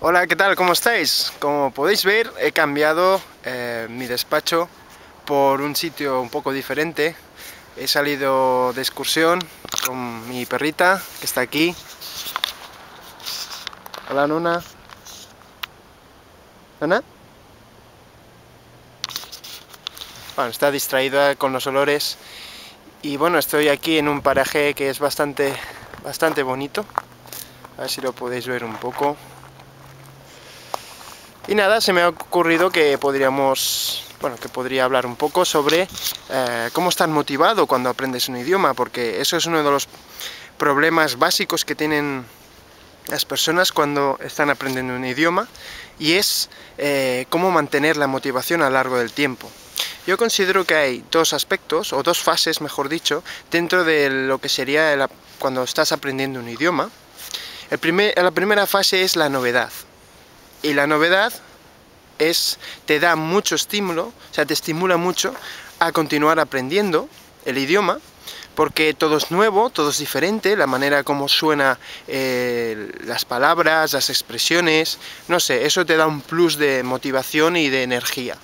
Hola, ¿qué tal? ¿Cómo estáis? Como podéis ver, he cambiado mi despacho por un sitio un poco diferente. He salido de excursión con mi perrita, que está aquí. Hola, Nuna. ¿Nuna? Bueno, está distraída con los olores. Y bueno, estoy aquí en un paraje que es bastante bonito. A ver si lo podéis ver un poco. Y nada, se me ha ocurrido que podría hablar un poco sobre cómo estar motivado cuando aprendes un idioma, porque eso es uno de los problemas básicos que tienen las personas cuando están aprendiendo un idioma, y es cómo mantener la motivación a lo largo del tiempo. Yo considero que hay dos aspectos, o dos fases, mejor dicho, dentro de lo que sería cuando estás aprendiendo un idioma. La primera fase es la novedad. Y la novedad te da mucho estímulo, o sea, te estimula mucho a continuar aprendiendo el idioma, porque todo es nuevo, todo es diferente, la manera como suena las palabras, las expresiones, no sé, eso te da un plus de motivación y de energía.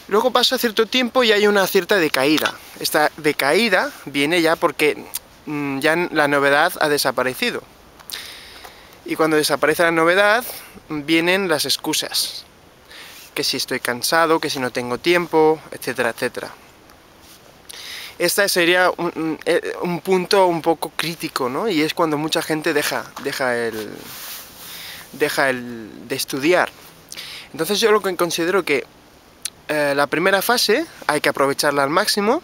Luego pasa cierto tiempo y hay una cierta decaída. Esta decaída viene ya porque ya la novedad ha desaparecido. Y cuando desaparece la novedad, vienen las excusas. Que si estoy cansado, que si no tengo tiempo, etcétera, etcétera. Este sería un punto un poco crítico, ¿no? Y es cuando mucha gente deja de estudiar. Entonces yo lo que considero que la primera fase hay que aprovecharla al máximo,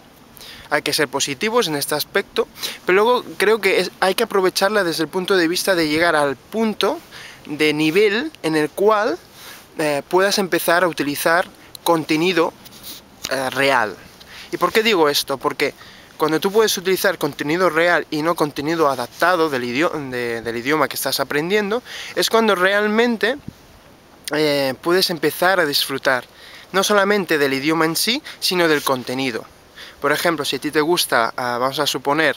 hay que ser positivos en este aspecto, pero luego creo que hay que aprovecharla desde el punto de vista de llegar al punto de nivel en el cual puedas empezar a utilizar contenido real. ¿Y por qué digo esto? Porque cuando tú puedes utilizar contenido real y no contenido adaptado del idioma que estás aprendiendo, es cuando realmente puedes empezar a disfrutar no solamente del idioma en sí, sino del contenido. Por ejemplo, si a ti te gusta, vamos a suponer,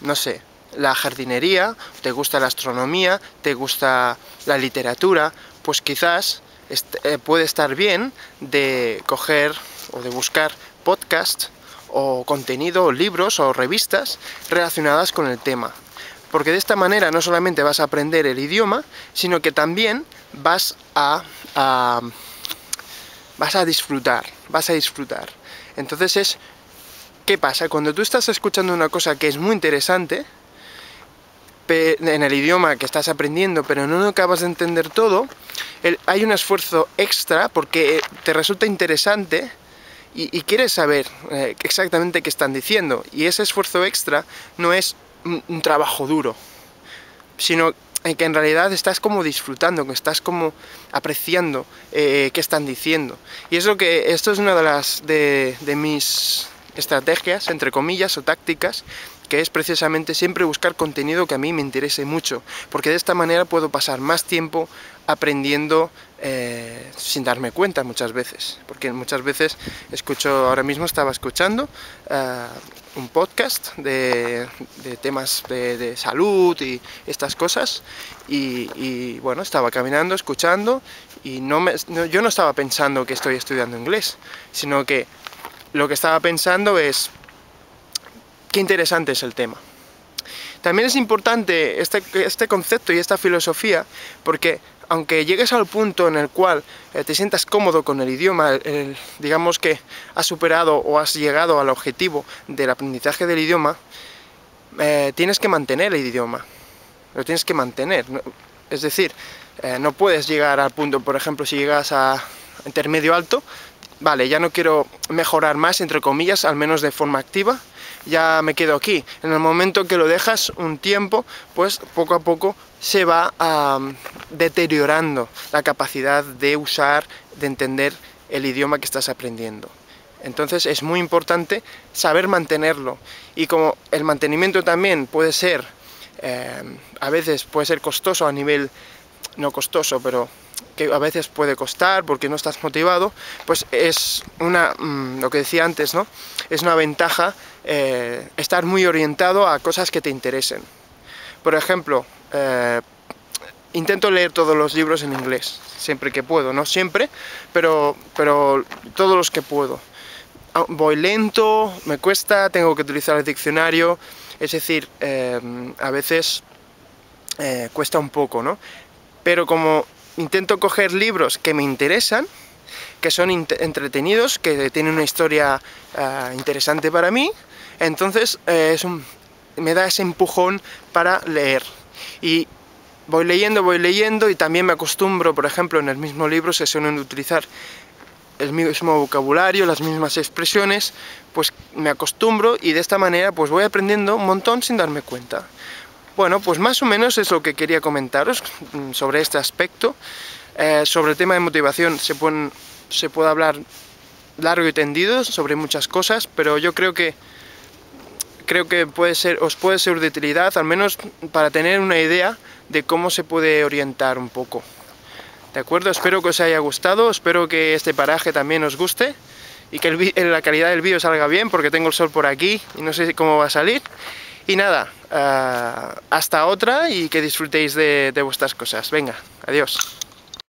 no sé, la jardinería, te gusta la astronomía, te gusta la literatura, pues quizás puede estar bien de coger o de buscar podcasts o contenido, o libros o revistas relacionadas con el tema. Porque de esta manera no solamente vas a aprender el idioma, sino que también vas a disfrutar. Entonces ¿qué pasa? Cuando tú estás escuchando una cosa que es muy interesante en el idioma que estás aprendiendo, pero no acabas de entender todo, hay un esfuerzo extra porque te resulta interesante y quieres saber exactamente qué están diciendo. Y ese esfuerzo extra no es un trabajo duro, sino que en realidad estás como disfrutando, que estás como apreciando qué están diciendo. Y esto es una de mis estrategias, entre comillas, o tácticas, que es precisamente siempre buscar contenido que a mí me interese mucho, porque de esta manera puedo pasar más tiempo aprendiendo sin darme cuenta muchas veces, porque muchas veces ahora mismo estaba escuchando un podcast de temas de salud y estas cosas, y bueno, estaba caminando, escuchando, y yo no estaba pensando que estoy estudiando inglés, sino que lo que estaba pensando es qué interesante es el tema. También es importante este concepto y esta filosofía, porque aunque llegues al punto en el cual te sientas cómodo con el idioma, digamos que has superado o has llegado al objetivo del aprendizaje del idioma, tienes que mantener el idioma, lo tienes que mantener. Es decir, no puedes llegar al punto, por ejemplo, si llegas a intermedio alto, vale, ya no quiero mejorar más, entre comillas, al menos de forma activa, ya me quedo aquí. En el momento que lo dejas un tiempo, pues poco a poco se va deteriorando la capacidad de usar, de entender el idioma que estás aprendiendo. Entonces es muy importante saber mantenerlo. Y como el mantenimiento también puede ser, a veces puede ser costoso a nivel, no costoso, pero que a veces puede costar porque no estás motivado, pues es lo que decía antes, ¿no? Es una ventaja estar muy orientado a cosas que te interesen. Por ejemplo, intento leer todos los libros en inglés, siempre que puedo, no siempre, pero todos los que puedo. Voy lento, me cuesta, tengo que utilizar el diccionario, es decir, a veces cuesta un poco, ¿no? Pero como intento coger libros que me interesan, que son entretenidos, que tienen una historia interesante para mí, entonces me da ese empujón para leer. Y voy leyendo y también me acostumbro, por ejemplo, en el mismo libro se suelen utilizar el mismo vocabulario, las mismas expresiones, pues me acostumbro y de esta manera pues voy aprendiendo un montón sin darme cuenta. Bueno, pues más o menos es lo que quería comentaros sobre este aspecto. Sobre el tema de motivación se puede hablar largo y tendido sobre muchas cosas, pero yo creo que os puede ser de utilidad, al menos para tener una idea de cómo se puede orientar un poco. ¿De acuerdo? Espero que os haya gustado, espero que este paraje también os guste y que la calidad del vídeo salga bien, porque tengo el sol por aquí y no sé cómo va a salir. Y nada, hasta otra y que disfrutéis de vuestras cosas. Venga, adiós.